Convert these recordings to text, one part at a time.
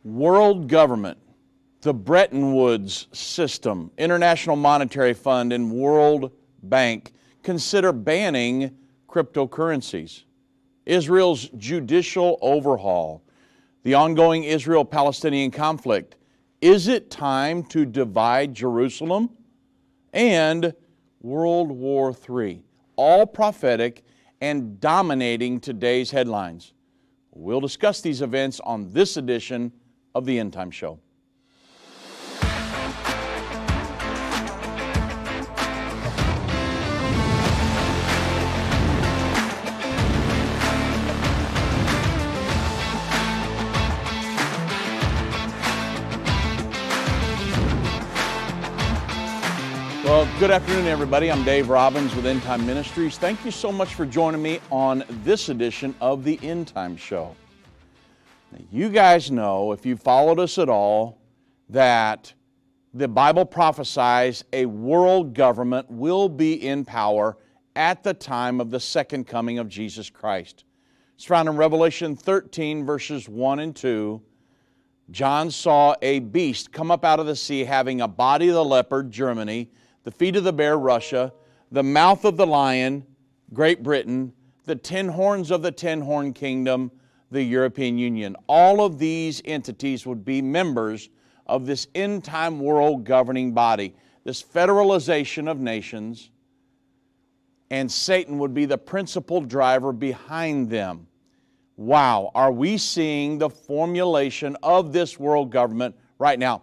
World government, the Bretton Woods system, International Monetary Fund, and World Bank consider banning cryptocurrencies. Israel's judicial overhaul, the ongoing Israel-Palestinian conflict. Is it time to divide Jerusalem? And World War III, all prophetic and dominating today's headlines. We'll discuss these events on this edition of the Endtime Show. Well, good afternoon, everybody. I'm Dave Robbins with Endtime Ministries. Thank you so much for joining me on this edition of the Endtime Show. Now, you guys know, if you followed us at all, that the Bible prophesies a world government will be in power at the time of the second coming of Jesus Christ. It's found in Revelation 13, verses 1 and 2. John saw a beast come up out of the sea having a body of the leopard, Germany, the feet of the bear, Russia, the mouth of the lion, Great Britain, the 10 horns of the 10-horn kingdom, the European Union. All of these entities would be members of this end-time world governing body, this federalization of nations, and Satan would be the principal driver behind them. Wow, are we seeing the formulation of this world government right now?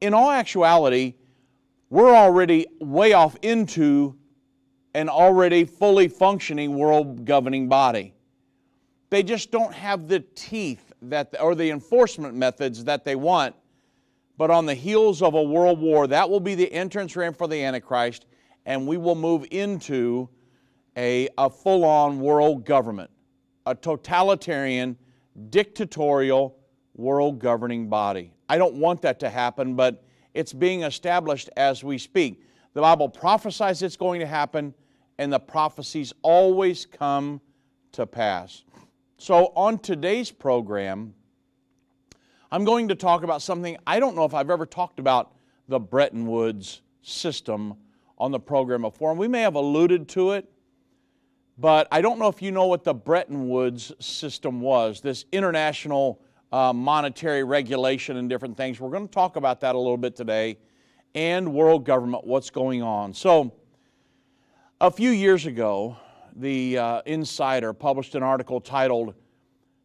In all actuality, we're already way off into an already fully functioning world governing body. They just don't have the teeth or the enforcement methods that they want. But on the heels of a world war, that will be the entrance ramp for the Antichrist, and we will move into a full-on world government, a totalitarian, dictatorial world governing body. I don't want that to happen, but it's being established as we speak. The Bible prophesies it's going to happen, and the prophecies always come to pass. So on today's program, I'm going to talk about something I don't know if I've ever talked about, the Bretton Woods system on the program before. And we may have alluded to it, but I don't know if you know what the Bretton Woods system was, this international monetary regulation and different things. We're going to talk about that a little bit today, and world government, what's going on. So a few years ago, the Insider published an article titled,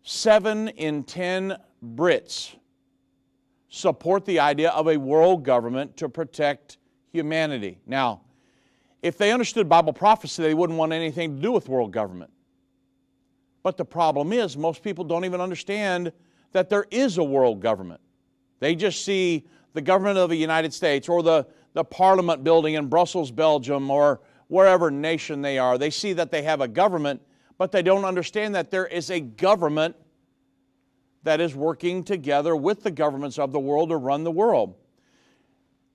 7 in 10 Brits support the idea of a world government to protect humanity. Now, if they understood Bible prophecy, they wouldn't want anything to do with world government. But the problem is, most people don't even understand that there is a world government. They just see the government of the United States or the Parliament building in Brussels, Belgium, or wherever nation they are. They see that they have a government, but they don't understand that there is a government that is working together with the governments of the world to run the world.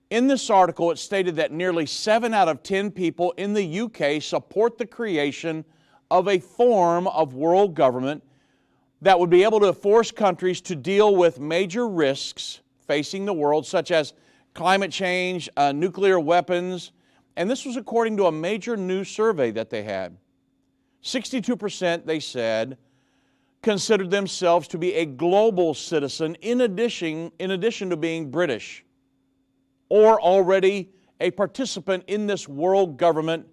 In this article, it stated that nearly 7 out of 10 people in the UK support the creation of a form of world government that would be able to force countries to deal with major risks facing the world, such as climate change, nuclear weapons, and this was according to a major new survey that they had. 62%, they said, considered themselves to be a global citizen in addition to being British, or already a participant in this world government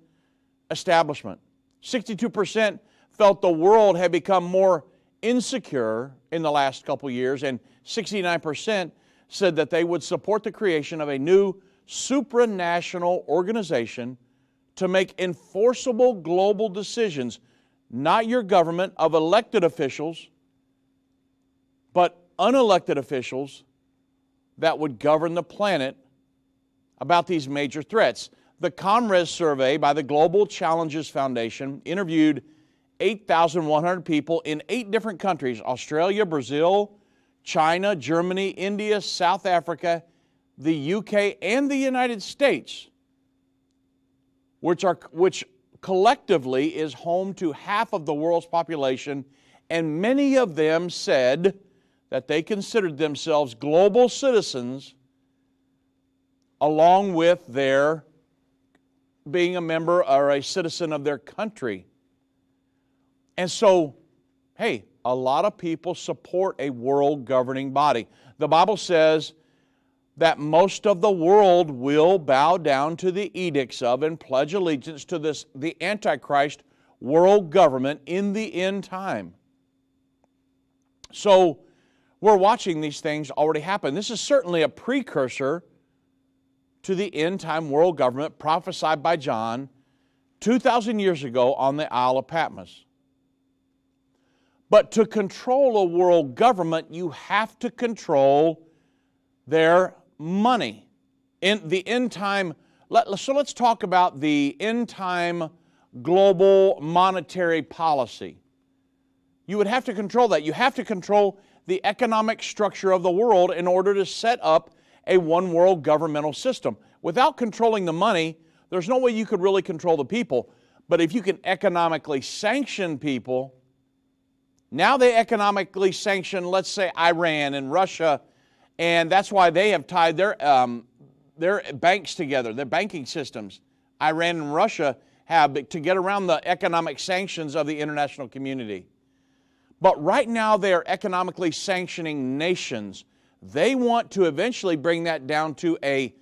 establishment. 62% felt the world had become more insecure in the last couple years, and 69% said that they would support the creation of a new supranational organization to make enforceable global decisions, not your government of elected officials, but unelected officials that would govern the planet about these major threats. The ComRes survey by the Global Challenges Foundation interviewed 8,100 people in 8 different countries: Australia, Brazil, China, Germany, India, South Africa, the UK, and the United States, which collectively is home to half of the world's population, and many of them said that they considered themselves global citizens along with their being a member or a citizen of their country. And so, hey, a lot of people support a world governing body. The Bible says that most of the world will bow down to the edicts of and pledge allegiance to the Antichrist world government in the end time. So we're watching these things already happen. This is certainly a precursor to the end time world government prophesied by John 2,000 years ago on the Isle of Patmos. But to control a world government, you have to control their money. In the end time, so let's talk about the end time global monetary policy. You would have to control that. You have to control the economic structure of the world in order to set up a one world governmental system. Without controlling the money, there's no way you could really control the people. But if you can economically sanction people, now they economically sanction, let's say, Iran and Russia, and that's why they have tied their banks together, their banking systems. Iran and Russia have to get around the economic sanctions of the international community. But right now they are economically sanctioning nations. They want to eventually bring that down to a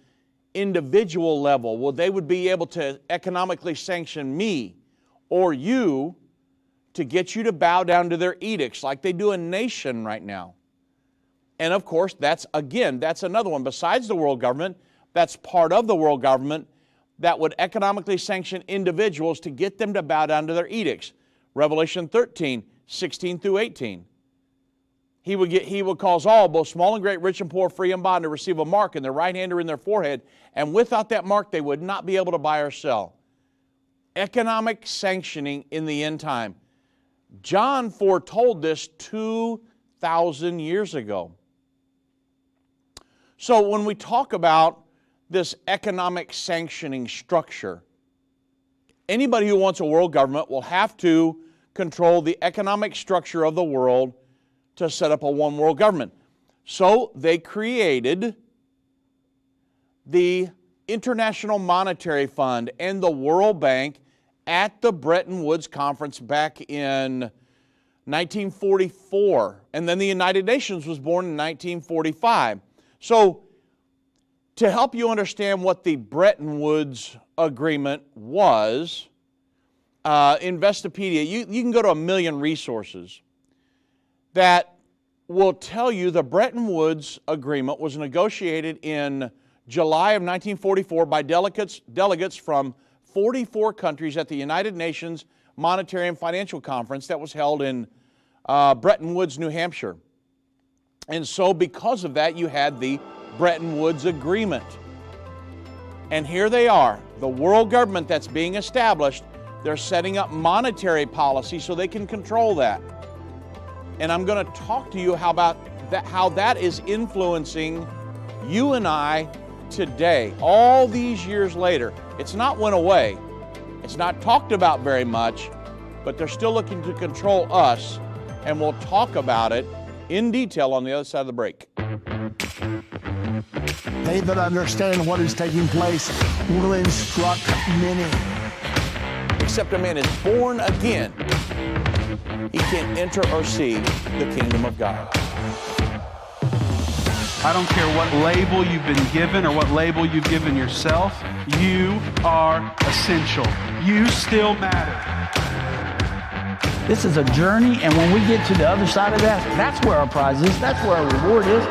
individual level. Well, they would be able to economically sanction me or you to get you to bow down to their edicts like they do a nation right now. And of course, that's another one. Besides the world government, that's part of the world government that would economically sanction individuals to get them to bow down to their edicts. Revelation 13, 16 through 18. He would cause all, both small and great, rich and poor, free and bond, to receive a mark in their right hand or in their forehead, and without that mark they would not be able to buy or sell. Economic sanctioning in the end time. John foretold this 2,000 years ago. So when we talk about this economic sanctioning structure, anybody who wants a world government will have to control the economic structure of the world to set up a one world government. So they created the International Monetary Fund and the World Bank at the Bretton Woods Conference back in 1944. And then the United Nations was born in 1945. So to help you understand what the Bretton Woods Agreement was, Investopedia, you can go to a million resources that will tell you the Bretton Woods Agreement was negotiated in July of 1944 by delegates from 44 countries at the United Nations Monetary and Financial Conference that was held in Bretton Woods, New Hampshire. And so because of that, you had the Bretton Woods Agreement. And here they are, the world government that's being established. They're setting up monetary policy so they can control that. And I'm going to talk to you how that is influencing you and I today, all these years later. It's not went away. It's not talked about very much, but they're still looking to control us, and we'll talk about it in detail on the other side of the break. They that understand what is taking place will instruct many. Except a man is born again, he can't enter or see the kingdom of God. I don't care what label you've been given or what label you've given yourself. You are essential. You still matter. This is a journey, and when we get to the other side of that, that's where our prize is. That's where our reward is.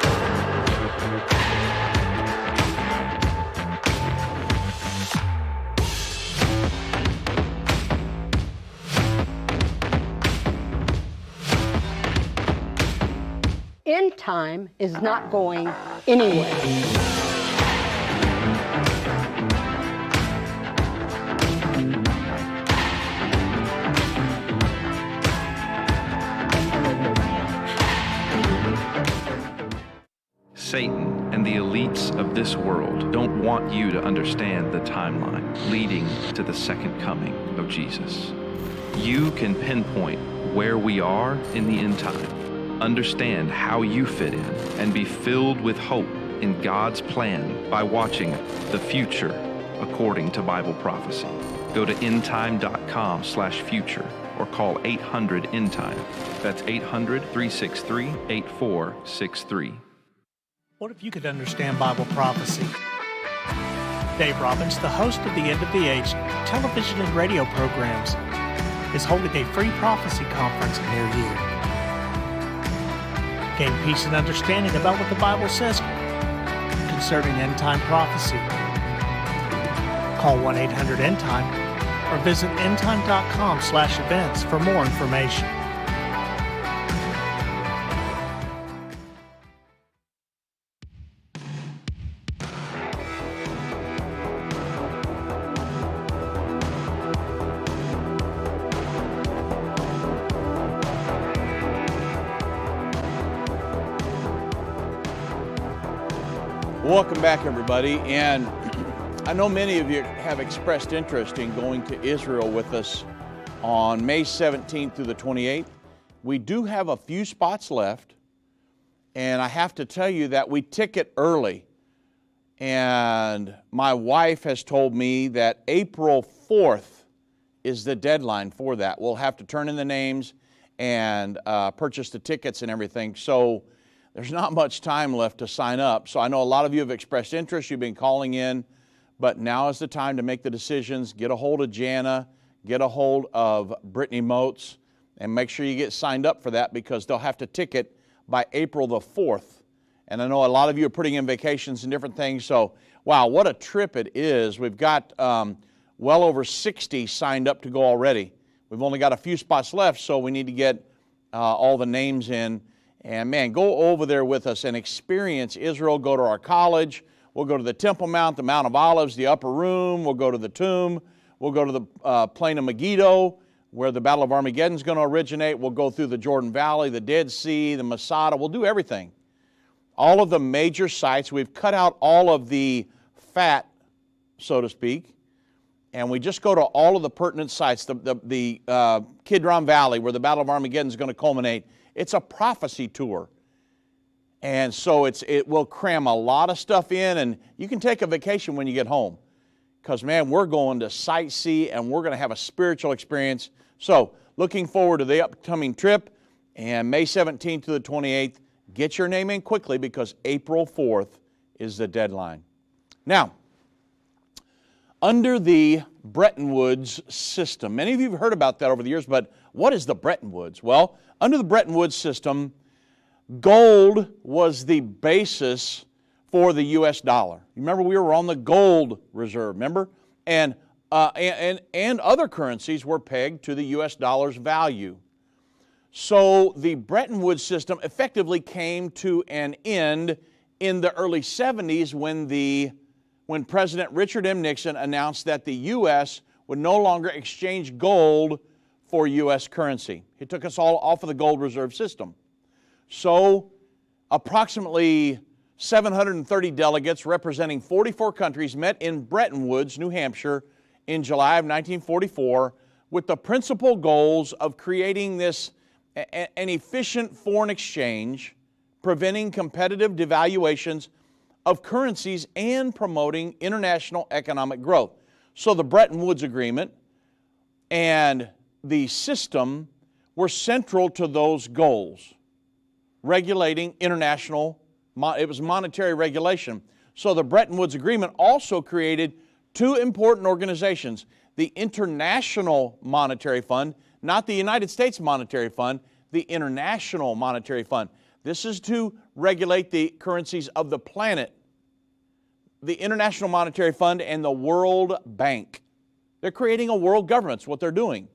Endtime is not going anywhere. Satan and the elites of this world don't want you to understand the timeline leading to the second coming of Jesus. You can pinpoint where we are in the end time. understand how you fit in and be filled with hope in God's plan by watching The Future According to Bible Prophecy. Go to endtime.com/future or call 800-ENDTIME. That's 800-363-8463. What if you could understand Bible prophecy? Dave Robbins, the host of the End of the Age television and radio programs, is holding a free prophecy conference near you. Gain peace and understanding about what the Bible says concerning end-time prophecy. Call 1-800-ENDTIME or visit endtime.com/events for more information. Welcome back, everybody. And I know many of you have expressed interest in going to Israel with us on May 17th through the 28th. We do have a few spots left, and I have to tell you that we ticket early. And my wife has told me that April 4th is the deadline for that. We'll have to turn in the names and purchase the tickets and everything. So there's not much time left to sign up. So I know a lot of you have expressed interest. You've been calling in, but now is the time to make the decisions. Get a hold of Jana, get a hold of Brittany Moats, and make sure you get signed up for that because they'll have to ticket by April the 4th. And I know a lot of you are putting in vacations and different things. So, wow, what a trip it is. We've got well over 60 signed up to go already. We've only got a few spots left, so we need to get all the names in. And man, go over there with us and experience Israel. Go to our college. We'll go to the Temple Mount, the Mount of Olives, the Upper Room. We'll go to the tomb. We'll go to the plain of Megiddo, where the Battle of Armageddon is going to originate. We'll go through the Jordan Valley, the Dead Sea, the Masada. We'll do everything. All of the major sites. We've cut out all of the fat, so to speak, and we just go to all of the pertinent sites. The Kidron Valley, where the Battle of Armageddon is going to culminate. It's a prophecy tour. And so it will cram a lot of stuff in, and you can take a vacation when you get home. Because, man, we're going to sightsee, and we're going to have a spiritual experience. So, looking forward to the upcoming trip, and May 17th to the 28th. Get your name in quickly because April 4th is the deadline. Now, under the Bretton Woods system, many of you have heard about that over the years, but what is the Bretton Woods? Well, under the Bretton Woods system, gold was the basis for the U.S. dollar. Remember, we were on the gold reserve, remember? And other currencies were pegged to the U.S. dollar's value. So the Bretton Woods system effectively came to an end in the early 70s when President Richard M. Nixon announced that the U.S. would no longer exchange gold for U.S. currency. He took us all off of the gold reserve system. So approximately 730 delegates representing 44 countries met in Bretton Woods, New Hampshire in July of 1944 with the principal goals of creating an efficient foreign exchange, preventing competitive devaluations of currencies, and promoting international economic growth. So the Bretton Woods Agreement and the system were central to those goals, regulating international, it was monetary regulation. So the Bretton Woods Agreement also created two important organizations, the International Monetary Fund, not the United States Monetary Fund, the International Monetary Fund. This is to regulate the currencies of the planet. The International Monetary Fund and the World Bank. They're creating a world government. That's what they're doing.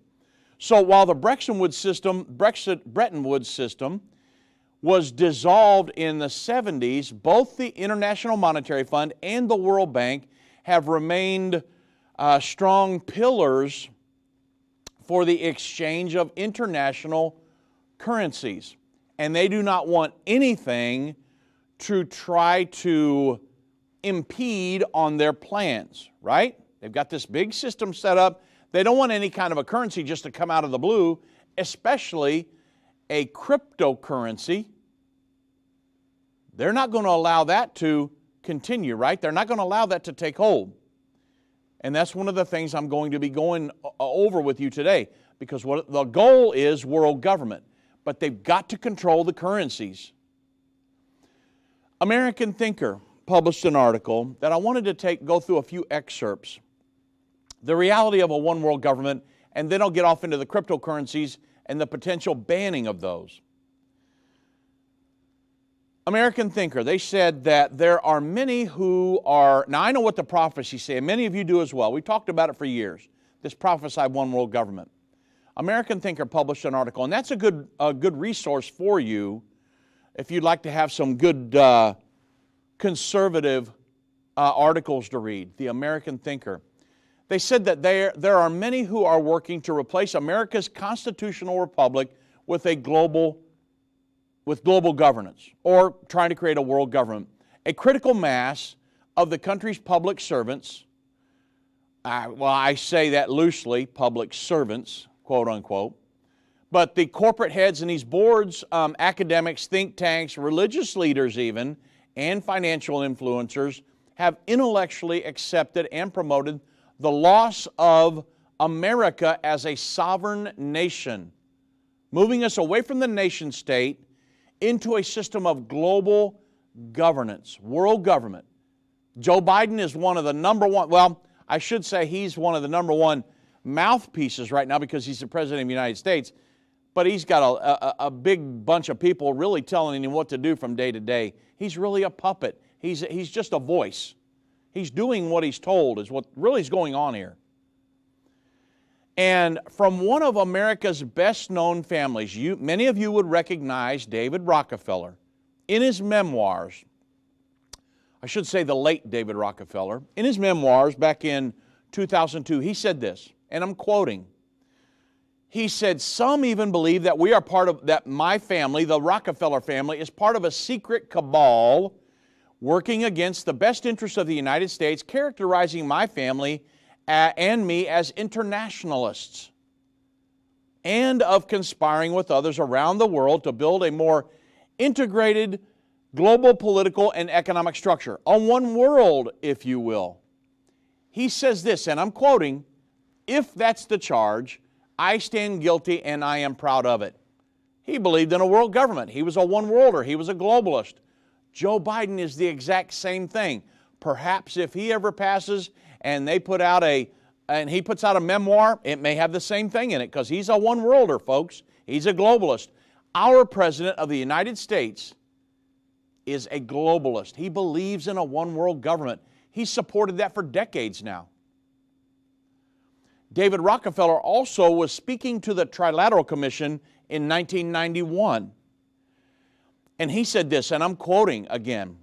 So while the Bretton Woods system was dissolved in the 70s, both the International Monetary Fund and the World Bank have remained strong pillars for the exchange of international currencies. And they do not want anything to try to impede on their plans, right? They've got this big system set up. They don't want any kind of a currency just to come out of the blue, especially a cryptocurrency, they're not going to allow that to continue, right? They're not going to allow that to take hold. And that's one of the things I'm going to be going over with you today, because what the goal is world government, but they've got to control the currencies. American Thinker published an article that I wanted to go through a few excerpts. The reality of a one world government, and then I'll get off into the cryptocurrencies and the potential banning of those. American Thinker, they said that there are many who are, now I know what the prophecies say, and many of you do as well. We've talked about it for years, this prophesied one world government. American Thinker published an article, and that's a good resource for you if you'd like to have some good conservative articles to read, the American Thinker. They said that there are many who are working to replace America's constitutional republic with global governance, or trying to create a world government. A critical mass of the country's public servants, I say that loosely, public servants, quote unquote, but the corporate heads in these boards, academics, think tanks, religious leaders even, and financial influencers have intellectually accepted and promoted the loss of America as a sovereign nation, moving us away from the nation state into a system of global governance, world government. Joe Biden is one of the number one, well, I should say he's one of the number one mouthpieces right now because he's the President of the United States, but he's got a big bunch of people really telling him what to do from day to day. He's really a puppet. He's just a voice. He's doing what he's told is what really is going on here. And from one of America's best-known families, many of you would recognize David Rockefeller. In his memoirs, I should say the late David Rockefeller, in his memoirs back in 2002, he said this, and I'm quoting. He said, "Some even believe that we are that my family, the Rockefeller family, is part of a secret cabal working against the best interests of the United States, characterizing my family and me as internationalists, and of conspiring with others around the world to build a more integrated global political and economic structure, a one world, if you will." He says this, and I'm quoting, "If that's the charge, I stand guilty and I am proud of it." He believed in a world government. He was a one-worlder. He was a globalist. Joe Biden is the exact same thing. Perhaps if he ever passes and he puts out a memoir, it may have the same thing in it because he's a one-worlder, folks. He's a globalist. Our President of the United States is a globalist. He believes in a one-world government. He's supported that for decades now. David Rockefeller also was speaking to the Trilateral Commission in 1991. And he said this, and I'm quoting again,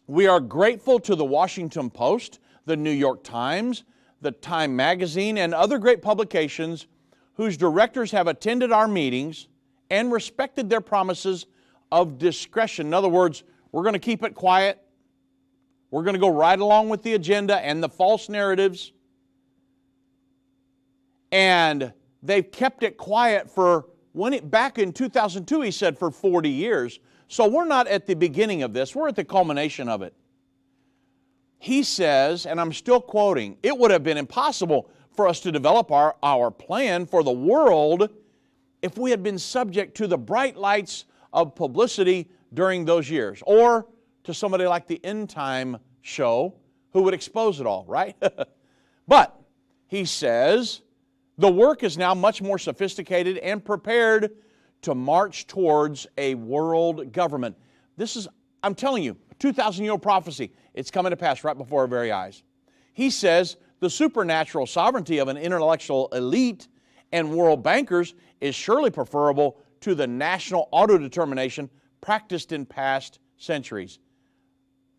"We are grateful to the Washington Post, the New York Times, the Time Magazine, and other great publications whose directors have attended our meetings and respected their promises of discretion." In other words, we're going to keep it quiet. We're going to go right along with the agenda and the false narratives. And they've kept it quiet back in 2002, he said, for 40 years. So we're not at the beginning of this. We're at the culmination of it. He says, and I'm still quoting, "It would have been impossible for us to develop our plan for the world if we had been subject to the bright lights of publicity during those years." Or to somebody like the Endtime show who would expose it all, right? But he says, "The work is now much more sophisticated and prepared to march towards a world government." This is, I'm telling you, a 2,000-year-old prophecy. It's coming to pass right before our very eyes. He says, "The supernatural sovereignty of an intellectual elite and world bankers is surely preferable to the national autodetermination practiced in past centuries."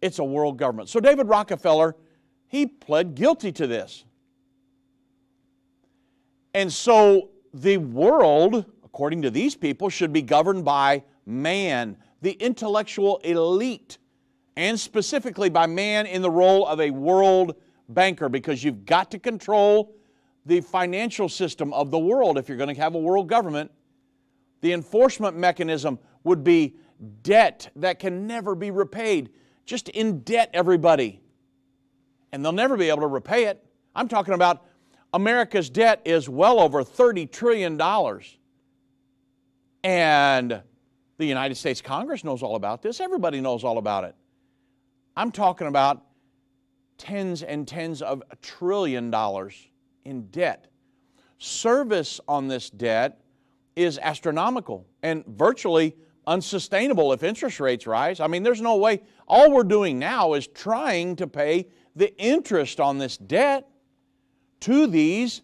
It's a world government. So David Rockefeller, he pled guilty to this. And so the world, according to these people, should be governed by man, the intellectual elite, and specifically by man in the role of a world banker, because you've got to control the financial system of the world if you're going to have a world government. The enforcement mechanism would be debt that can never be repaid. Just in debt, everybody. And they'll never be able to repay it. I'm talking about America's debt is well over $30 trillion. And the United States Congress knows all about this. Everybody knows all about it. I'm talking about tens and tens of $1 trillion in debt. Service on this debt is astronomical and virtually unsustainable if interest rates rise. I mean, there's no way. All we're doing now is trying to pay the interest on this debt to these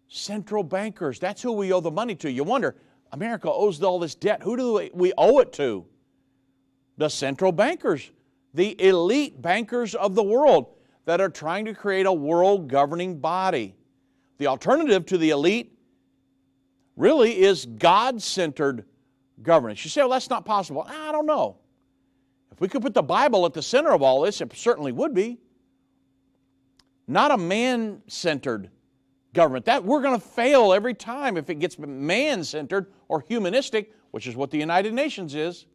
central bankers. That's who we owe the money to. You wonder, America owes all this debt. Who do we owe it to? The central bankers, the elite bankers of the world that are trying to create a world governing body. The alternative to the elite really is God-centered governance. You say, well, that's not possible. I don't know. If we could put the Bible at the center of all this, it certainly would be. Not a man-centered government. That we're going to fail every time if it gets man-centered or humanistic, which is what the United Nations is.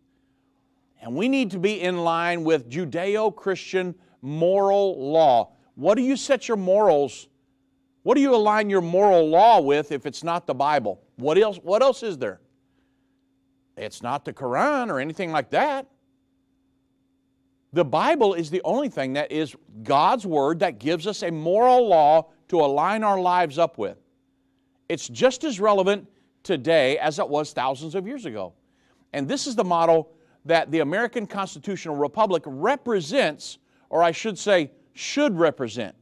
And we need to be in line with Judeo-Christian moral law. What do you set your morals? What do you align your moral law with if it's not the Bible? What else is there? It's not the Quran or anything like that. The Bible is the only thing that is God's Word that gives us a moral law to align our lives up with. It's just as relevant today as it was thousands of years ago. And this is the model that the American Constitutional Republic represents, or I should say, should represent.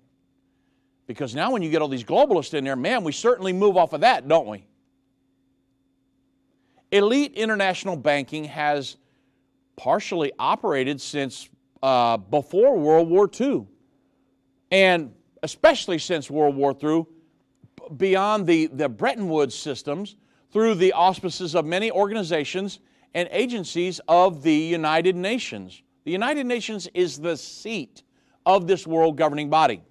Because now when you get all these globalists in there, man, we certainly move off of that, don't we? Elite international banking has partially operated since before World War II, and especially since World War III, beyond the Bretton Woods systems, through the auspices of many organizations and agencies of the United Nations. The United Nations is the seat of this world governing body.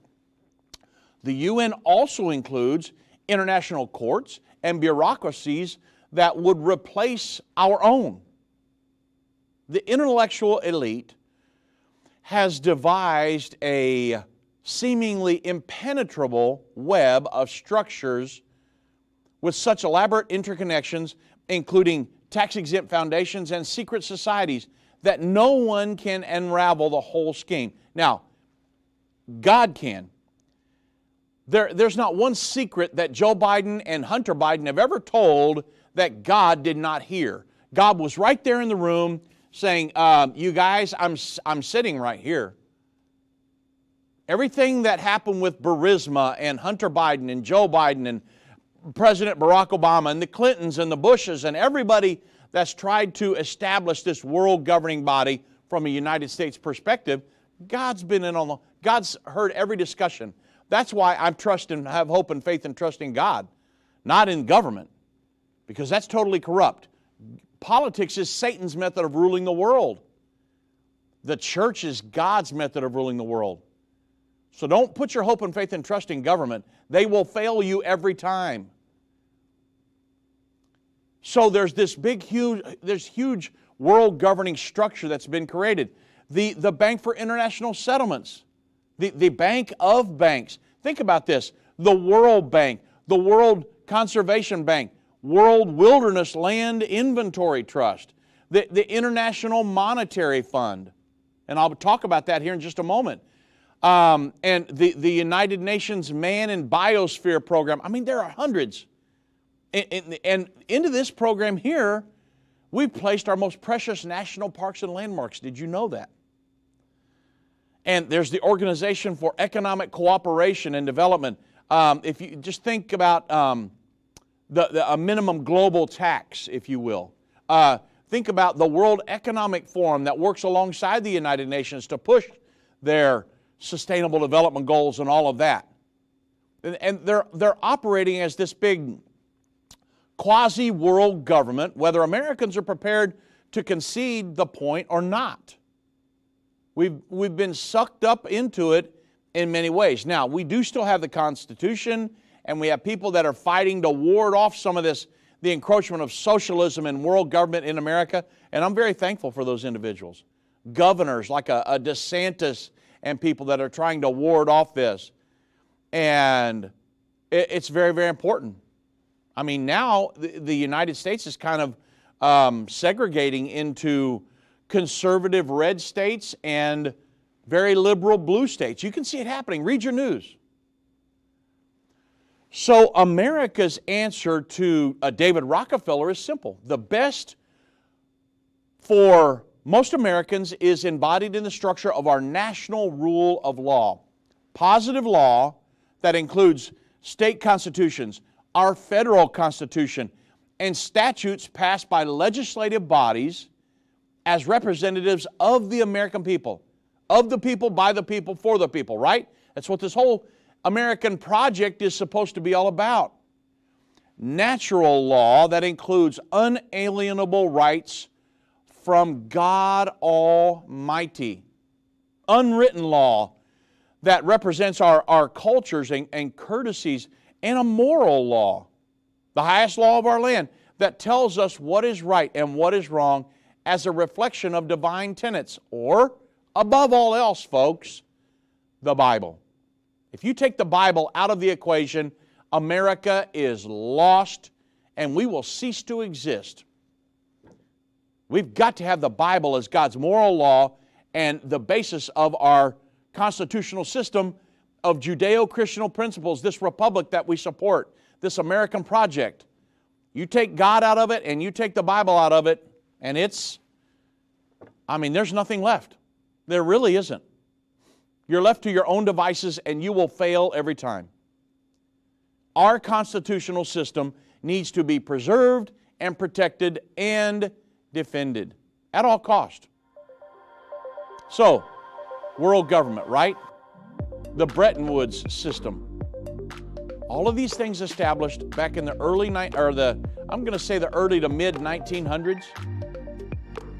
The UN also includes international courts and bureaucracies that would replace our own. The intellectual elite has devised a seemingly impenetrable web of structures with such elaborate interconnections, including tax-exempt foundations and secret societies, that no one can unravel the whole scheme. Now, God can. There's not one secret that Joe Biden and Hunter Biden have ever told that God did not hear. God was right there in the room saying, you guys, I'm sitting right here. Everything that happened with Burisma and Hunter Biden and Joe Biden and President Barack Obama and the Clintons and the Bushes and everybody that's tried to establish this world governing body from a United States perspective, God's been in on God's heard every discussion. That's why I'm trusting, have hope and faith and trust in God, not in government, because that's totally corrupt. Politics is Satan's method of ruling the world. The church is God's method of ruling the world. So don't put your hope and faith and trust in government. They will fail you every time. So there's this huge world governing structure that's been created. The Bank for International Settlements, the Bank of Banks. Think about this. The World Bank, the World Conservation Bank, World Wilderness Land Inventory Trust, the International Monetary Fund. And I'll talk about that here in just a moment. And the United Nations Man and Biosphere Program. I mean, there are hundreds. And into this program here, we've placed our most precious national parks and landmarks. Did you know that? And there's the Organization for Economic Cooperation and Development. If you just think about a minimum global tax, if you will. Think about the World Economic Forum that works alongside the United Nations to push their sustainable development goals and all of that. And they're operating as this big quasi-world government, whether Americans are prepared to concede the point or not. We've been sucked up into it in many ways. Now, we do still have the Constitution, and we have people that are fighting to ward off some of this the encroachment of socialism and world government in America, and I'm very thankful for those individuals. Governors like a DeSantis and people that are trying to ward off this. And it's very, very important. I mean, now the United States is kind of segregating into conservative red states and very liberal blue states. You can see it happening. Read your news. So America's answer to David Rockefeller is simple. The best for most Americans is embodied in the structure of our national rule of law. Positive law that includes state constitutions, our federal constitution, and statutes passed by legislative bodies as representatives of the American people. Of the people, by the people, for the people, right? That's what this whole American project is supposed to be all about. Natural law that includes unalienable rights from God Almighty. Unwritten law that represents our cultures and courtesies, and a moral law, the highest law of our land, that tells us what is right and what is wrong as a reflection of divine tenets, or, above all else, folks, the Bible. If you take the Bible out of the equation, America is lost and we will cease to exist. We've got to have the Bible as God's moral law and the basis of our constitutional system of Judeo-Christian principles, this republic that we support, this American project. You take God out of it and you take the Bible out of it, and there's nothing left. There really isn't. You're left to your own devices and you will fail every time. Our constitutional system needs to be preserved and protected and defended at all cost. So, world government, right? The Bretton Woods system. All of these things established back in the early to mid 1900s.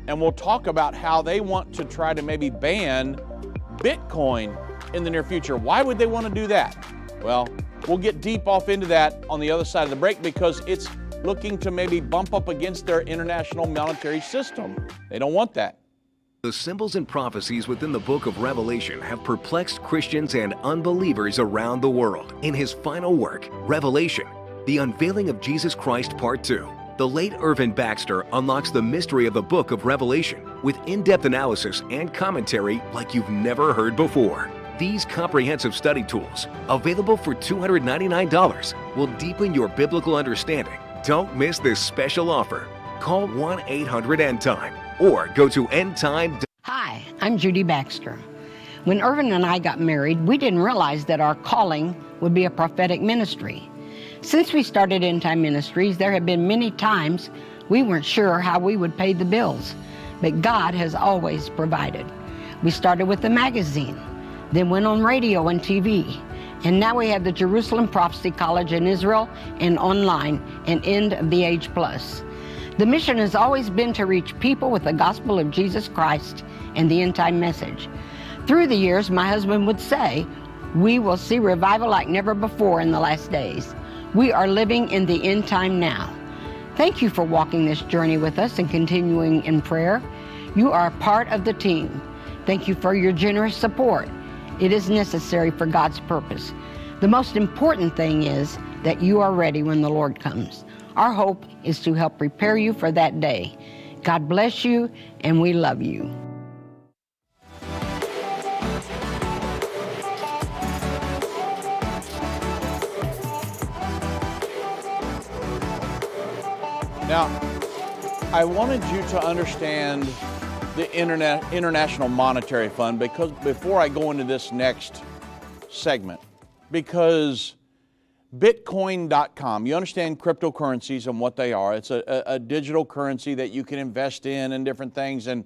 And we'll talk about how they want to try to maybe ban Bitcoin in the near future. Why would they want to do that? Well, we'll get deep off into that on the other side of the break, because it's looking to maybe bump up against their international monetary system. They don't want that. The symbols and prophecies within the book of Revelation have perplexed Christians and unbelievers around the world. In his final work, Revelation, The Unveiling of Jesus Christ Part 2, the late Irvin Baxter unlocks the mystery of the book of Revelation with in-depth analysis and commentary like you've never heard before. These comprehensive study tools, available for $299, will deepen your biblical understanding. Don't miss this special offer. Call 1-800-ENDTIME or go to Endtime. Hi, I'm Judy Baxter. When Irvin and I got married, we didn't realize that our calling would be a prophetic ministry. Since we started Endtime Ministries, there have been many times we weren't sure how we would pay the bills, but God has always provided. We started with the magazine, then went on radio and TV, and now we have the Jerusalem Prophecy College in Israel and online and End of the Age Plus. The mission has always been to reach people with the gospel of Jesus Christ and the end-time message. Through the years, my husband would say, we will see revival like never before in the last days. We are living in the end time now. Thank you for walking this journey with us and continuing in prayer. You are a part of the team. Thank you for your generous support. It is necessary for God's purpose. The most important thing is that you are ready when the Lord comes. Our hope is to help prepare you for that day. God bless you, and we love you. Now, I wanted you to understand the International Monetary Fund, because before I go into this next segment, because Bitcoin.com, you understand cryptocurrencies and what they are. It's a digital currency that you can invest in and different things, and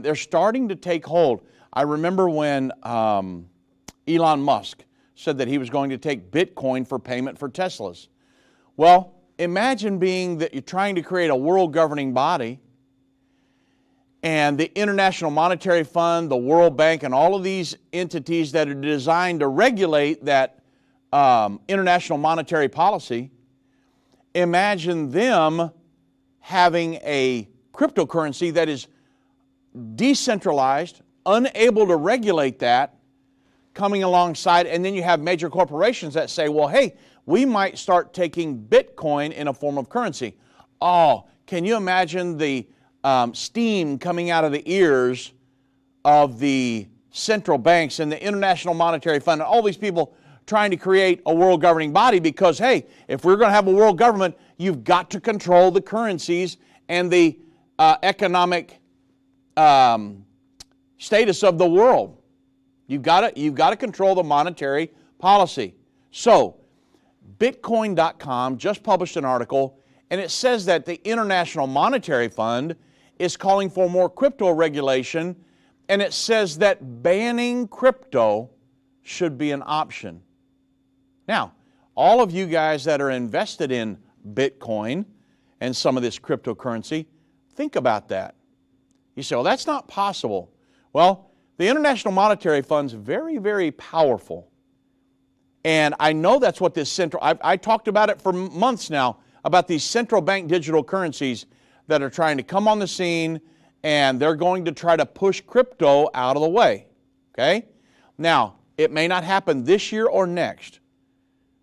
they're starting to take hold. I remember when Elon Musk said that he was going to take Bitcoin for payment for Teslas. Well, imagine being that you're trying to create a world governing body, and the International Monetary Fund, the World Bank, and all of these entities that are designed to regulate that international monetary policy, imagine them having a cryptocurrency that is decentralized, unable to regulate that, coming alongside, and then you have major corporations that say, well, hey, we might start taking Bitcoin in a form of currency. Oh, can you imagine the steam coming out of the ears of the central banks and the International Monetary Fund and all these people trying to create a world governing body because, hey, if we're going to have a world government, you've got to control the currencies and the economic status of the world. You've got to control the monetary policy. So, Bitcoin.com just published an article, and it says that the International Monetary Fund is calling for more crypto regulation, and it says that banning crypto should be an option. Now, all of you guys that are invested in Bitcoin and some of this cryptocurrency, think about that. You say, well, that's not possible. Well, the International Monetary Fund's very, very powerful. And I know that's what this I talked about it for months now, about these central bank digital currencies that are trying to come on the scene, and they're going to try to push crypto out of the way. Okay? Now, it may not happen this year or next,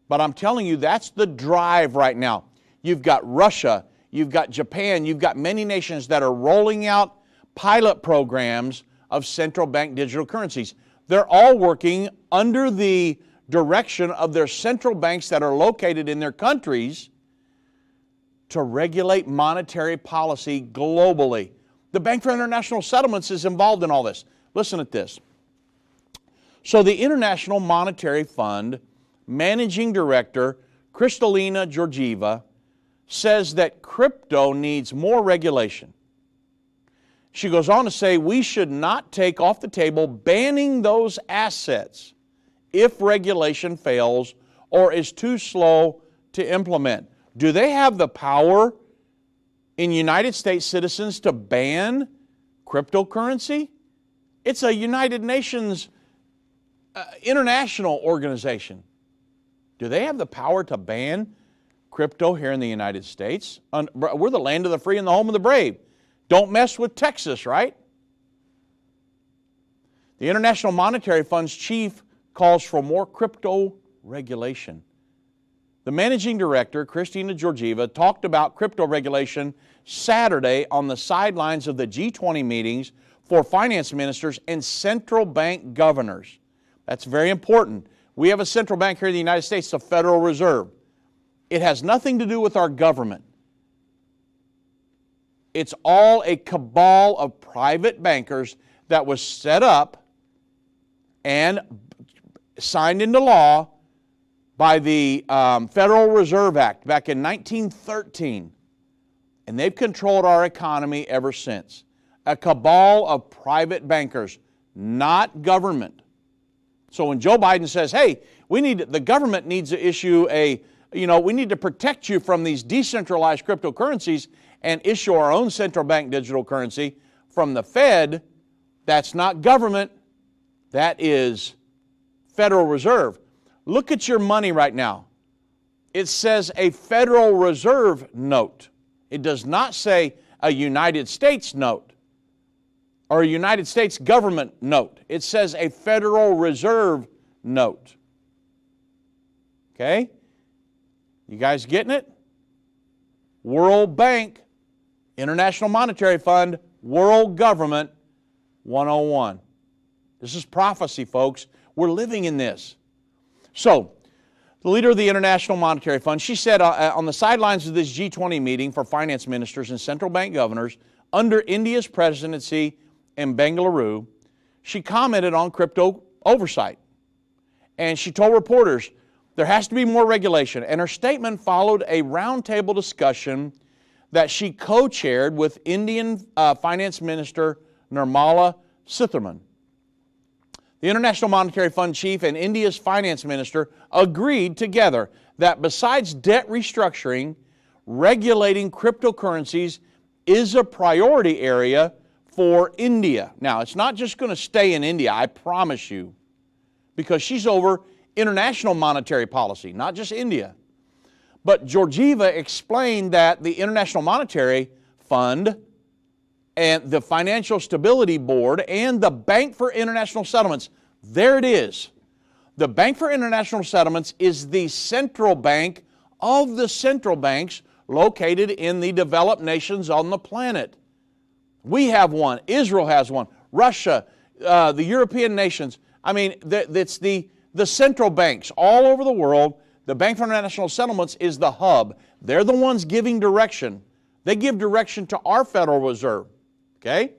but I'm telling you, that's the drive right now. You've got Russia, you've got Japan, you've got many nations that are rolling out pilot programs of central bank digital currencies. They're all working under the direction of their central banks that are located in their countries to regulate monetary policy globally. The Bank for International Settlements is involved in all this. Listen at this. So the International Monetary Fund Managing Director Kristalina Georgieva says that crypto needs more regulation. She goes on to say we should not take off the table banning those assets if regulation fails or is too slow to implement. Do they have the power in United States citizens to ban cryptocurrency? It's a United Nations international organization. Do they have the power to ban crypto here in the United States? We're the land of the free and the home of the brave. Don't mess with Texas, right? The International Monetary Fund's chief calls for more crypto regulation. The managing director, Kristalina Georgieva, talked about crypto regulation Saturday on the sidelines of the G20 meetings for finance ministers and central bank governors. That's very important. We have a central bank here in the United States, the Federal Reserve. It has nothing to do with our government. It's all a cabal of private bankers that was set up and signed into law by the Federal Reserve Act back in 1913. And they've controlled our economy ever since. A cabal of private bankers, not government. So when Joe Biden says, hey, the government needs to issue we need to protect you from these decentralized cryptocurrencies and issue our own central bank digital currency from the Fed, that's not government, that is Federal Reserve. Look at your money right now. It says a Federal Reserve note. It does not say a United States note or a United States government note. It says a Federal Reserve note. Okay? You guys getting it? World Bank, International Monetary Fund, World Government 101. This is prophecy, folks. We're living in this. So, the leader of the International Monetary Fund, she said on the sidelines of this G20 meeting for finance ministers and central bank governors under India's presidency in Bengaluru, she commented on crypto oversight. And she told reporters there has to be more regulation. And her statement followed a roundtable discussion that she co-chaired with Indian Finance Minister Nirmala Sitharaman. The International Monetary Fund chief and India's finance minister agreed together that besides debt restructuring, regulating cryptocurrencies is a priority area for India. Now, it's not just going to stay in India, I promise you, because she's over international monetary policy, not just India. But Georgieva explained that the International Monetary Fund and the Financial Stability Board and the Bank for International Settlements, there it is. The Bank for International Settlements is the central bank of the central banks located in the developed nations on the planet. We have one. Israel has one. Russia, the European nations. I mean, it's the central banks all over the world. The Bank for International Settlements is the hub. They're the ones giving direction. They give direction to our Federal Reserve. Okay?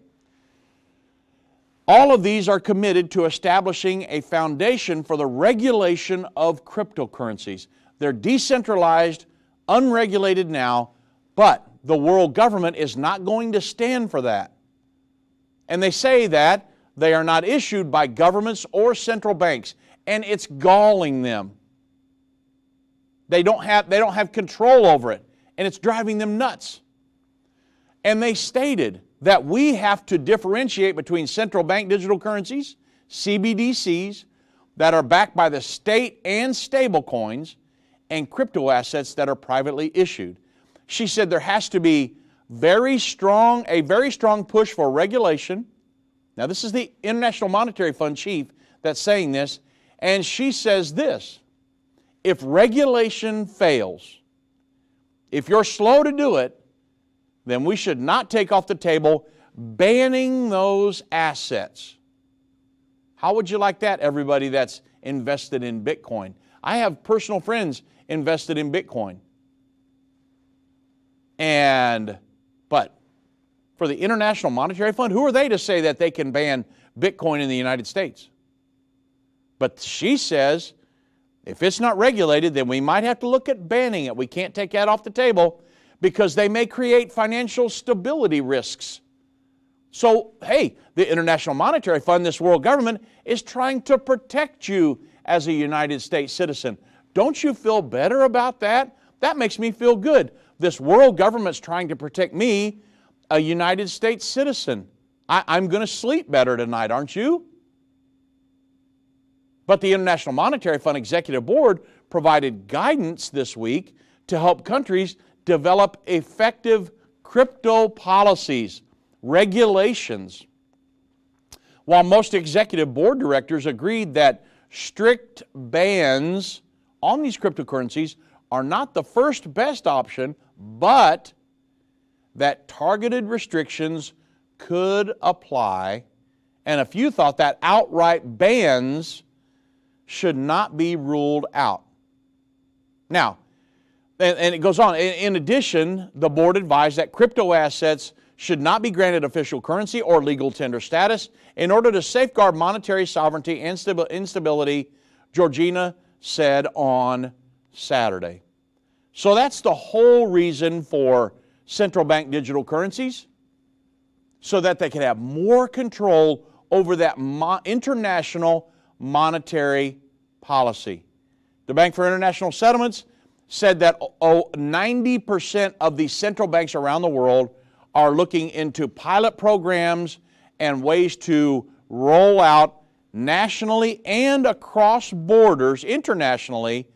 All of these are committed to establishing a foundation for the regulation of cryptocurrencies. They're decentralized, unregulated now, but the world government is not going to stand for that. And they say that they are not issued by governments or central banks, and it's galling them. They don't have control over it, and it's driving them nuts. And they stated that we have to differentiate between central bank digital currencies, CBDCs, that are backed by the state and stable coins, and crypto assets that are privately issued. She said there has to be a very strong push for regulation. Now, this is the International Monetary Fund chief that's saying this, and she says this: if regulation fails, if you're slow to do it, then we should not take off the table banning those assets. How would you like that, everybody that's invested in Bitcoin? I have personal friends invested in Bitcoin. But for the International Monetary Fund, who are they to say that they can ban Bitcoin in the United States? But she says, if it's not regulated, then we might have to look at banning it. We can't take that off the table because they may create financial stability risks. So, hey, the International Monetary Fund, this world government, is trying to protect you as a United States citizen. Don't you feel better about that? That makes me feel good. This world government's trying to protect me, a United States citizen. I'm going to sleep better tonight, aren't you? But the International Monetary Fund Executive Board provided guidance this week to help countries develop effective crypto policies, regulations. While most executive board directors agreed that strict bans on these cryptocurrencies are not the first best option, but that targeted restrictions could apply, and a few thought that outright bans should not be ruled out. Now, and it goes on, in addition, the board advised that crypto assets should not be granted official currency or legal tender status in order to safeguard monetary sovereignty and stability, Georgina said on Saturday. So that's the whole reason for central bank digital currencies, so that they can have more control over that international monetary policy. The Bank for International Settlements said that 90% of the central banks around the world are looking into pilot programs and ways to roll out nationally and across borders, internationally,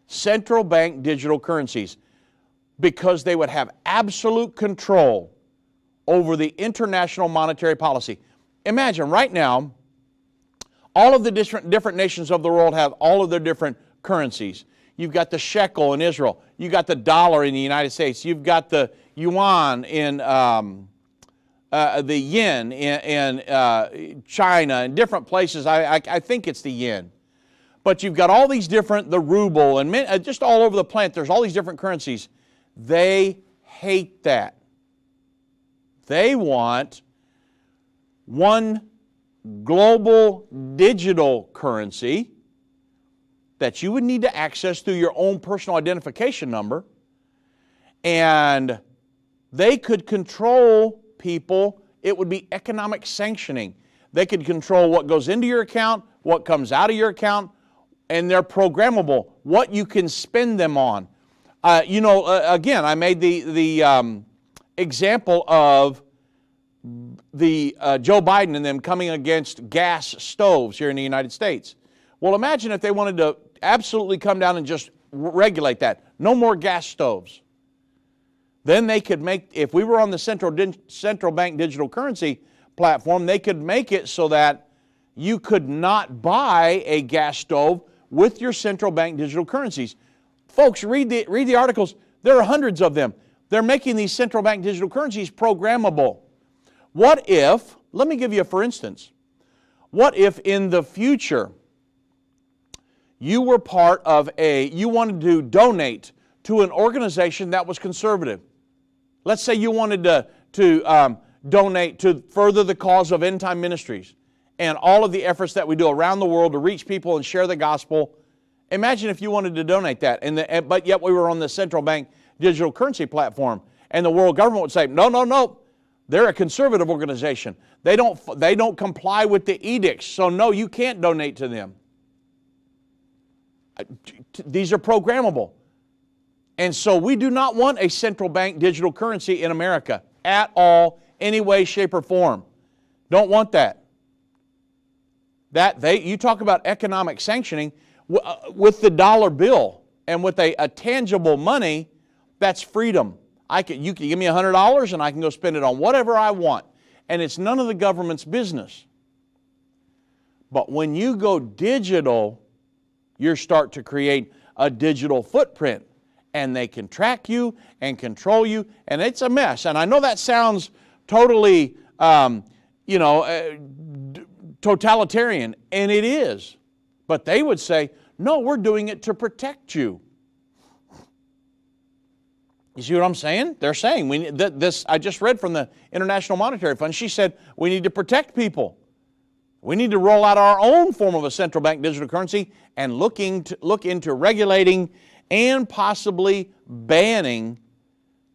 central bank digital currencies, because they would have absolute control over the international monetary policy. Imagine right now, all of the different nations of the world have all of their different currencies. You've got the shekel in Israel. You've got the dollar in the United States. You've got the yuan in the yen in China and different places. I think it's the yen. But you've got all these different, the ruble, and just all over the planet, there's all these different currencies. They hate that. They want one global digital currency that you would need to access through your own personal identification number, and they could control people. It would be economic sanctioning. They could control what goes into your account, what comes out of your account, and they're programmable, what you can spend them on. Again, I made the example of the Joe Biden and them coming against gas stoves here in the United States. Well, imagine if they wanted to absolutely come down and just regulate that. No more gas stoves. Then they could make, if we were on the central bank digital currency platform, they could make it so that you could not buy a gas stove with your central bank digital currencies. Folks, read the articles. There are hundreds of them. They're making these central bank digital currencies programmable. What if, let me give you a for instance, what if in the future you were part of you wanted to donate to an organization that was conservative? Let's say you wanted to donate to further the cause of Endtime Ministries and all of the efforts that we do around the world to reach people and share the gospel. Imagine if you wanted to donate that, but yet we were on the central bank digital currency platform, and the world government would say, no, no, no, they're a conservative organization. They don't comply with the edicts, so no, you can't donate to them. These are programmable. And so we do not want a central bank digital currency in America at all, any way, shape, or form. Don't want that. You talk about economic sanctioning with the dollar bill and with a tangible money, that's freedom. You can give me $100 and I can go spend it on whatever I want. And it's none of the government's business. But when you go digital, you start to create a digital footprint. And they can track you and control you, and it's a mess. And I know that sounds totally, totalitarian, and it is. But they would say, no, we're doing it to protect you. You see what I'm saying? They're saying, I just read from the International Monetary Fund, she said, we need to protect people. We need to roll out our own form of a central bank digital currency and look into regulating and possibly banning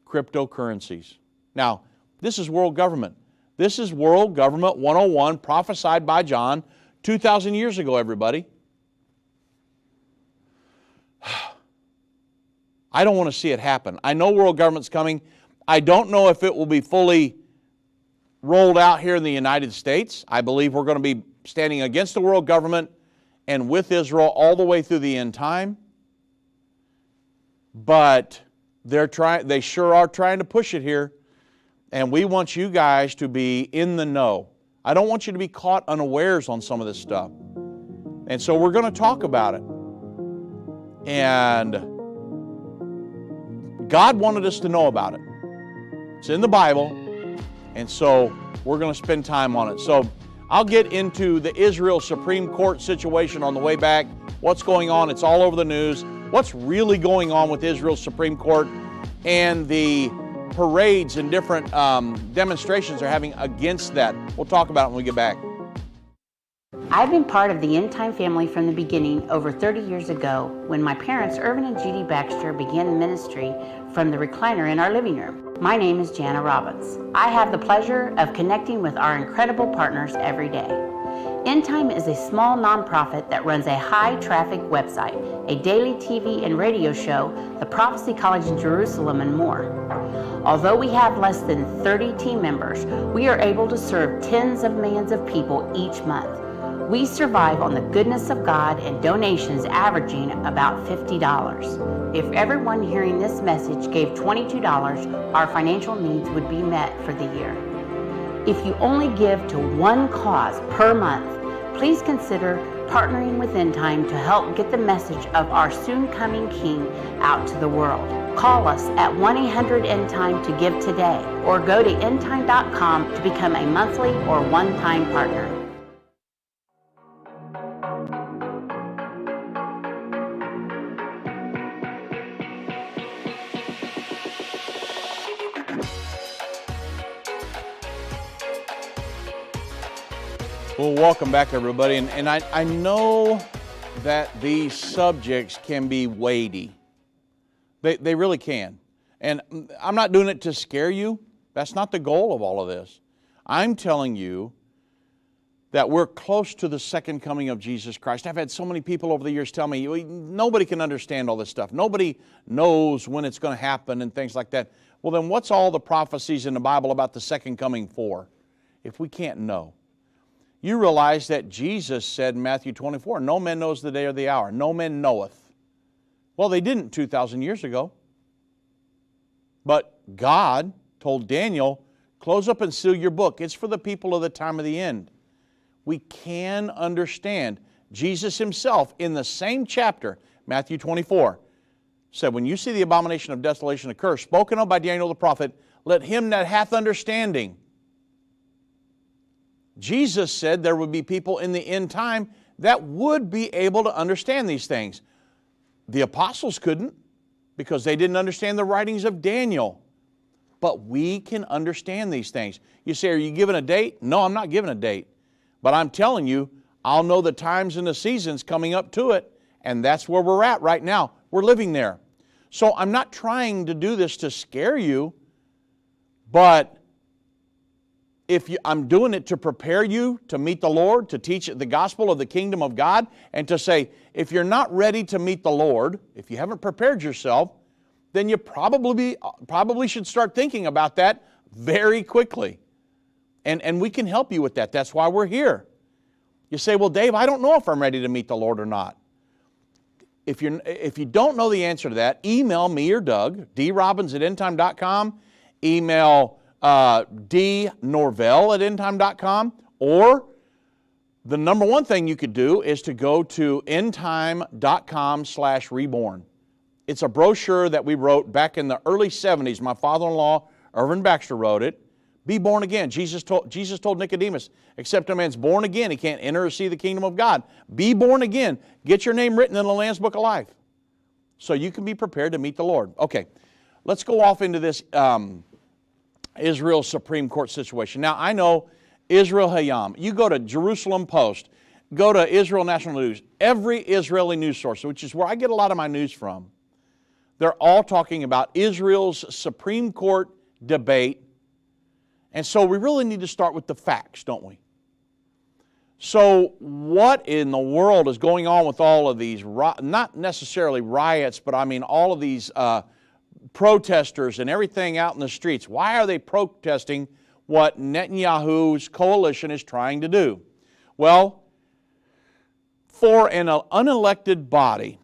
cryptocurrencies. Now, this is world government. This is World Government 101, prophesied by John 2,000 years ago, everybody. I don't want to see it happen. I know world government's coming. I don't know if it will be fully rolled out here in the United States. I believe we're going to be standing against the world government and with Israel all the way through the end time. But they sure are trying to push it here, and we want you guys to be in the know. I don't want you to be caught unawares on some of this stuff. And so we're going to talk about it. And God wanted us to know about it. It's in the Bible, and so we're going to spend time on it. So I'll get into the Israel Supreme Court situation on the way back. What's going on? It's all over the news. What's really going on with Israel's Supreme Court and the parades and different demonstrations they're having against that. We'll talk about it when we get back. I've been part of the Endtime family from the beginning over 30 years ago when my parents, Irvin and Judy Baxter, began ministry from the recliner in our living room. My name is Jana Robbins. I have the pleasure of connecting with our incredible partners every day. Endtime is a small nonprofit that runs a high-traffic website, a daily TV and radio show, the Prophecy College in Jerusalem, and more. Although we have less than 30 team members, we are able to serve tens of millions of people each month. We survive on the goodness of God and donations averaging about $50. If everyone hearing this message gave $22, our financial needs would be met for the year. If you only give to one cause per month, please consider partnering with Endtime to help get the message of our soon-coming King out to the world. Call us at 1-800-ENDTIME to give today, or go to endtime.com to become a monthly or one-time partner. Well, welcome back, everybody. And I know that these subjects can be weighty. They really can. And I'm not doing it to scare you. That's not the goal of all of this. I'm telling you that we're close to the second coming of Jesus Christ. I've had so many people over the years tell me, nobody can understand all this stuff. Nobody knows when it's going to happen and things like that. Well, then what's all the prophecies in the Bible about the second coming for if we can't know? You realize that Jesus said in Matthew 24, no man knows the day or the hour. No man knoweth. Well, they didn't 2,000 years ago. But God told Daniel, close up and seal your book. It's for the people of the time of the end. We can understand. Jesus himself, in the same chapter, Matthew 24, said, when you see the abomination of desolation occur, spoken of by Daniel the prophet, let him that hath understanding. Jesus said there would be people in the end time that would be able to understand these things. The apostles couldn't because they didn't understand the writings of Daniel. But we can understand these things. You say, are you giving a date? No, I'm not giving a date. But I'm telling you, I'll know the times and the seasons coming up to it, and that's where we're at right now. We're living there. So I'm not trying to do this to scare you, but I'm doing it to prepare you to meet the Lord, to teach the gospel of the kingdom of God, and to say, if you're not ready to meet the Lord, if you haven't prepared yourself, then you probably should start thinking about that very quickly. And we can help you with that. That's why we're here. You say, well, Dave, I don't know if I'm ready to meet the Lord or not. If you don't know the answer to that, email me or Doug, drobbins@endtime.com, email dnorvell@endtime.com, or the number one thing you could do is to go to endtime.com/reborn. It's a brochure that we wrote back in the early 70s. My father-in-law, Irvin Baxter, wrote it. Be born again. Jesus told Nicodemus, except a man's born again, he can't enter or see the kingdom of God. Be born again. Get your name written in the Lamb's Book of Life so you can be prepared to meet the Lord. Okay, let's go off into this Israel Supreme Court situation. Now, I know Israel Hayam. You go to Jerusalem Post, go to Israel National News, every Israeli news source, which is where I get a lot of my news from, they're all talking about Israel's Supreme Court debate. And so we really need to start with the facts, don't we? So what in the world is going on with all of these, not necessarily riots, but I mean all of these protesters and everything out in the streets? Why are they protesting what Netanyahu's coalition is trying to do? Well, for an unelected body,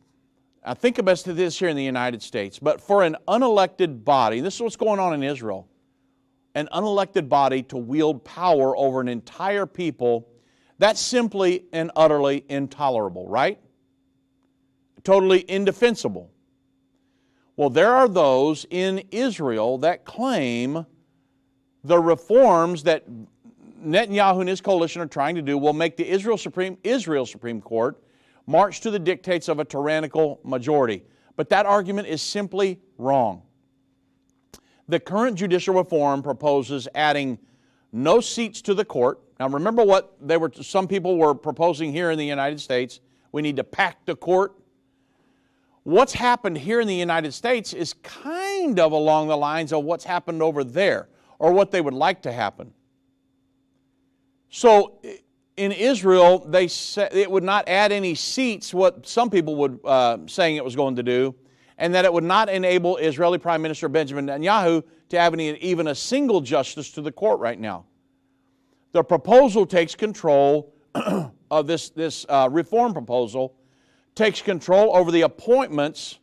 I think about this here in the United States, but for an unelected body, this is what's going on in Israel, an unelected body to wield power over an entire people, that's simply and utterly intolerable, right? Totally indefensible. Well, there are those in Israel that claim the reforms that Netanyahu and his coalition are trying to do will make the Israel Supreme Court march to the dictates of a tyrannical majority. But that argument is simply wrong. The current judicial reform proposes adding no seats to the court. Now remember what some people were proposing here in the United States. We need to pack the court. What's happened here in the United States is kind of along the lines of what's happened over there, or what they would like to happen. So in Israel, they said it would not add any seats, what some people would saying it was going to do, and that it would not enable Israeli Prime Minister Benjamin Netanyahu to have even a single justice to the court right now. The proposal takes control of this reform proposal, takes control over the appointments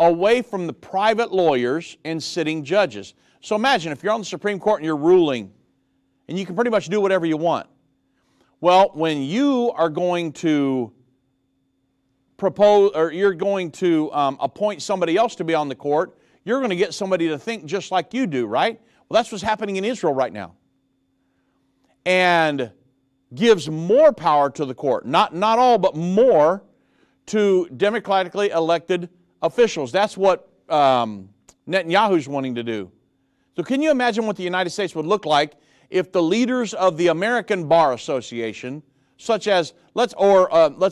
away from the private lawyers and sitting judges. So imagine if you're on the Supreme Court and you're ruling, and you can pretty much do whatever you want. Well, when you are going to propose, or you're going to appoint somebody else to be on the court, you're going to get somebody to think just like you do, right? Well, that's what's happening in Israel right now. And gives more power to the court, not all, but more, to democratically elected officials. That's what Netanyahu's wanting to do. So can you imagine what the United States would look like if the leaders of the American Bar Association, such as, let's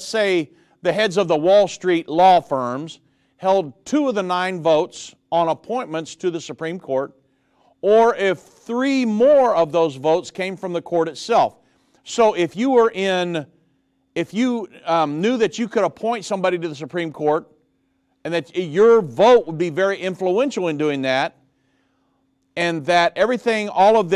say the heads of the Wall Street law firms, held 2 of the 9 votes on appointments to the Supreme Court, or if 3 more of those votes came from the court itself. So if you knew that you could appoint somebody to the Supreme Court, and that your vote would be very influential in doing that, and that everything, all of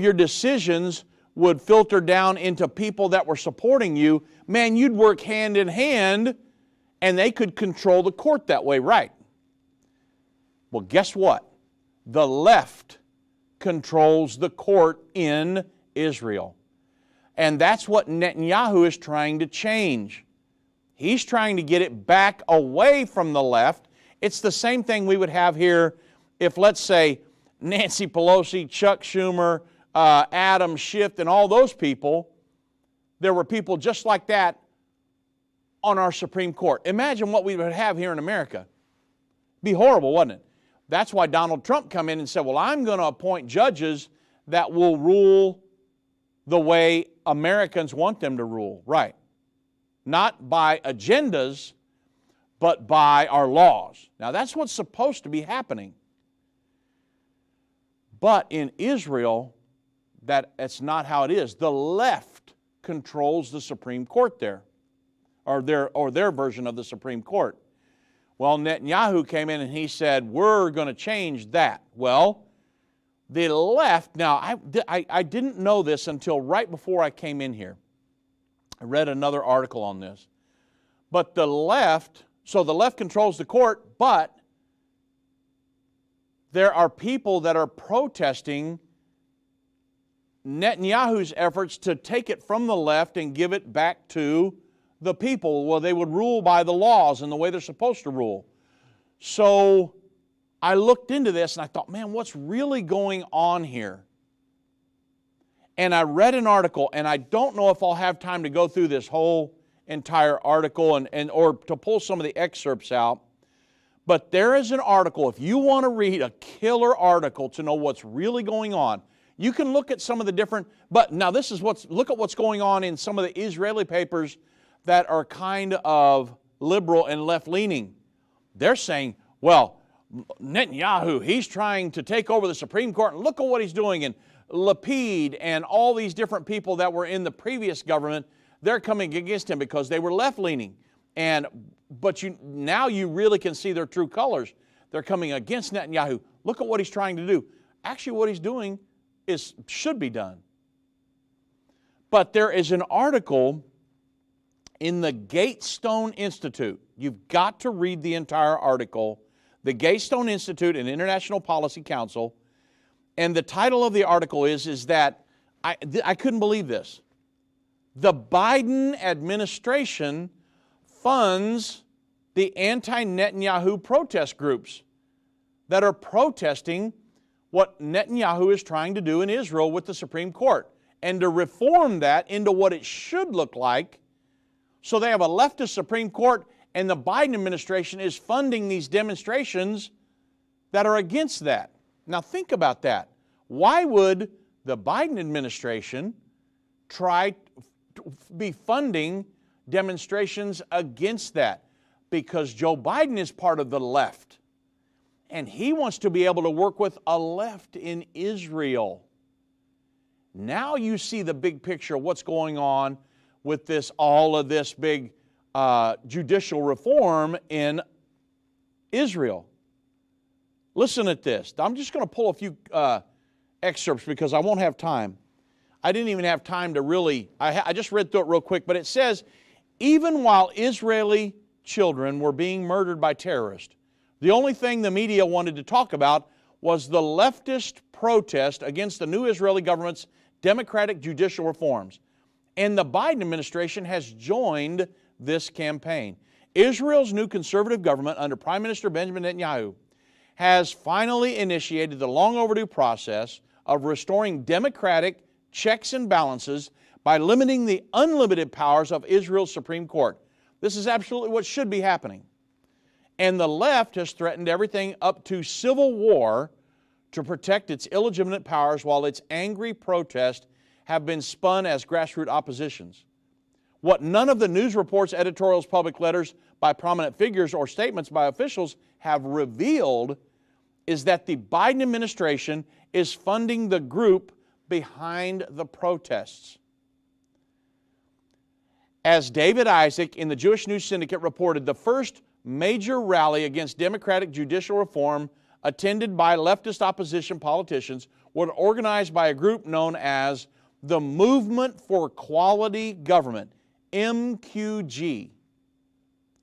your decisions would filter down into people that were supporting you, man, you'd work hand in hand And they could control the court that way, right? Well, guess what? The left controls the court in Israel. And that's what Netanyahu is trying to change. He's trying to get it back away from the left. It's the same thing we would have here if, let's say, Nancy Pelosi, Chuck Schumer, Adam Schiff, and all those people, there were people just like that on our Supreme Court. Imagine what we would have here in America. It'd be horrible, wouldn't it? That's why Donald Trump come in and said, well, I'm going to appoint judges that will rule the way Americans want them to rule. Right. Not by agendas, but by our laws. Now, that's what's supposed to be happening. But in Israel, that's not how it is. The left controls the Supreme Court there, or their version of the Supreme Court. Well, Netanyahu came in and he said, we're going to change that. Well, the left, now I didn't know this until right before I came in here. I read another article on this. But the left, so the left controls the court, but there are people that are protesting Netanyahu's efforts to take it from the left and give it back to the people. Well, they would rule by the laws and the way they're supposed to rule. So I looked into this and I thought, man, what's really going on here? And I read an article, and I don't know if I'll have time to go through this whole entire article or to pull some of the excerpts out. But there is an article, if you want to read a killer article to know what's really going on, you can look at some of the different, but now this is look at what's going on in some of the Israeli papers that are kind of liberal and left-leaning. They're saying, well, Netanyahu, he's trying to take over the Supreme Court, and look at what he's doing. And Lapid and all these different people that were in the previous government, they're coming against him because they were left-leaning. But now you really can see their true colors. They're coming against Netanyahu. Look at what he's trying to do. Actually, what he's doing should be done. But there is an article in the Gatestone Institute. You've got to read the entire article. The Gatestone Institute and International Policy Council. And the title of the article is that, I couldn't believe this. The Biden administration funds the anti-Netanyahu protest groups that are protesting what Netanyahu is trying to do in Israel with the Supreme Court, and to reform that into what it should look like. So they have a leftist Supreme Court, and the Biden administration is funding these demonstrations that are against that. Now think about that. Why would the Biden administration try to be funding demonstrations against that? Because Joe Biden is part of the left. And he wants to be able to work with a left in Israel. Now you see the big picture of what's going on with all of this big judicial reform in Israel. Listen at this. I'm just going to pull a few excerpts because I won't have time. I didn't even have time to really, I just read through it real quick, but it says, even while Israeli children were being murdered by terrorists, the only thing the media wanted to talk about was the leftist protest against the new Israeli government's democratic judicial reforms. And the Biden administration has joined this campaign. Israel's new conservative government under Prime Minister Benjamin Netanyahu has finally initiated the long overdue process of restoring democratic checks and balances by limiting the unlimited powers of Israel's Supreme Court. This is absolutely what should be happening. And the left has threatened everything up to civil war to protect its illegitimate powers, while its angry protests have been spun as grassroots oppositions. What none of the news reports, editorials, public letters by prominent figures, or statements by officials have revealed is that the Biden administration is funding the group behind the protests. As David Isaac in the Jewish News Syndicate reported, the first major rally against democratic judicial reform attended by leftist opposition politicians was organized by a group known as the Movement for Quality Government, MQG.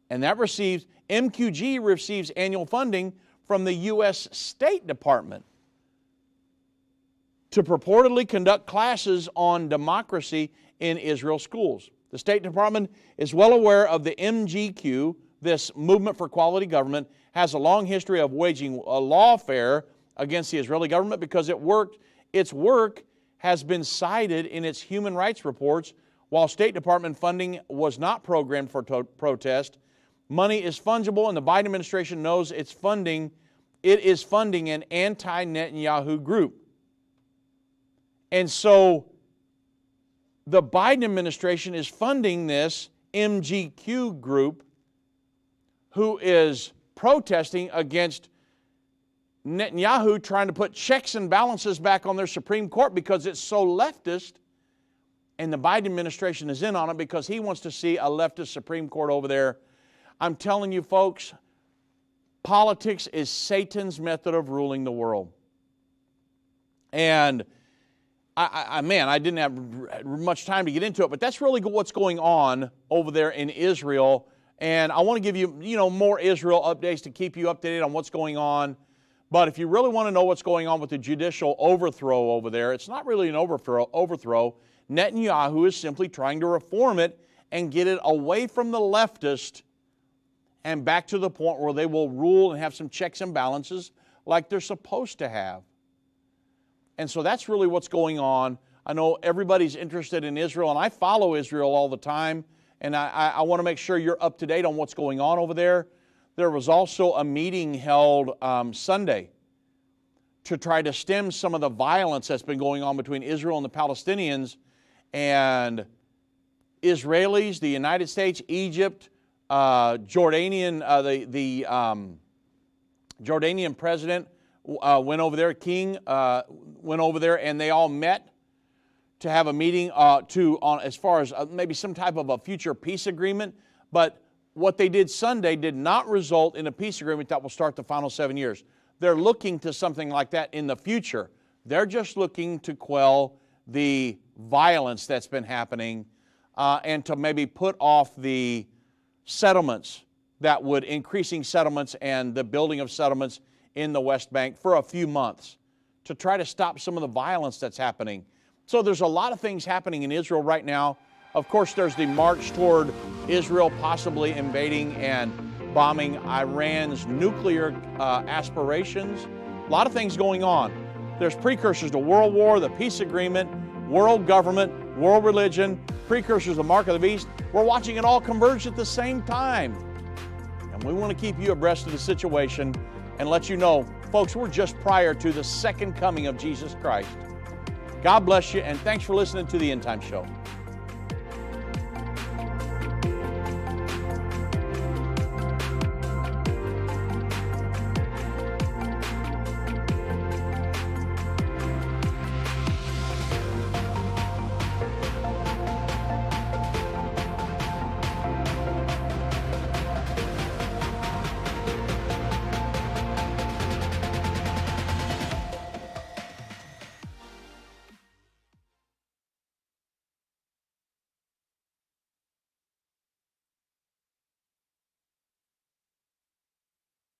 And that MQG receives annual funding from the U.S. State Department to purportedly conduct classes on democracy in Israel schools. The State Department is well aware of the MGQ. This Movement for Quality Government has a long history of waging a lawfare against the Israeli government because its work has been cited in its human rights reports. While State Department funding was not programmed for protest, money is fungible, and the Biden administration knows it is funding an anti-Netanyahu group. And so the Biden administration is funding this MGQ group who is protesting against Netanyahu trying to put checks and balances back on their Supreme Court because it's so leftist, and the Biden administration is in on it because he wants to see a leftist Supreme Court over there. I'm telling you, folks, politics is Satan's method of ruling the world. And I didn't have much time to get into it, but that's really what's going on over there in Israel. And I want to give you, more Israel updates to keep you up to date on what's going on. But if you really want to know what's going on with the judicial overthrow over there, it's not really an overthrow. Netanyahu is simply trying to reform it and get it away from the leftist and back to the point where they will rule and have some checks and balances like they're supposed to have. And so that's really what's going on. I know everybody's interested in Israel, and I follow Israel all the time, and I want to make sure you're up to date on what's going on over there. There was also a meeting held Sunday to try to stem some of the violence that's been going on between Israel and the Palestinians, and Israelis, the United States, Egypt, Jordanian, the Jordanian president went over there, King went over there, and they all met to have a meeting on as far as maybe some type of a future peace agreement. But what they did Sunday did not result in a peace agreement that will start the final 7 years. They're looking to something like that in the future. They're just looking to quell the violence that's been happening and to maybe put off the settlements that would, increasing settlements and the building of settlements in the West Bank for a few months to try to stop some of the violence that's happening. So there's a lot of things happening in Israel right now. Of course, there's the march toward Israel possibly invading and bombing Iran's nuclear aspirations. A lot of things going on. There's precursors to World War, the peace agreement, world government, world religion, precursors to the mark of the beast. We're watching it all converge at the same time. And we want to keep you abreast of the situation and let you know, folks, we're just prior to the second coming of Jesus Christ. God bless you, and thanks for listening to the End Time Show.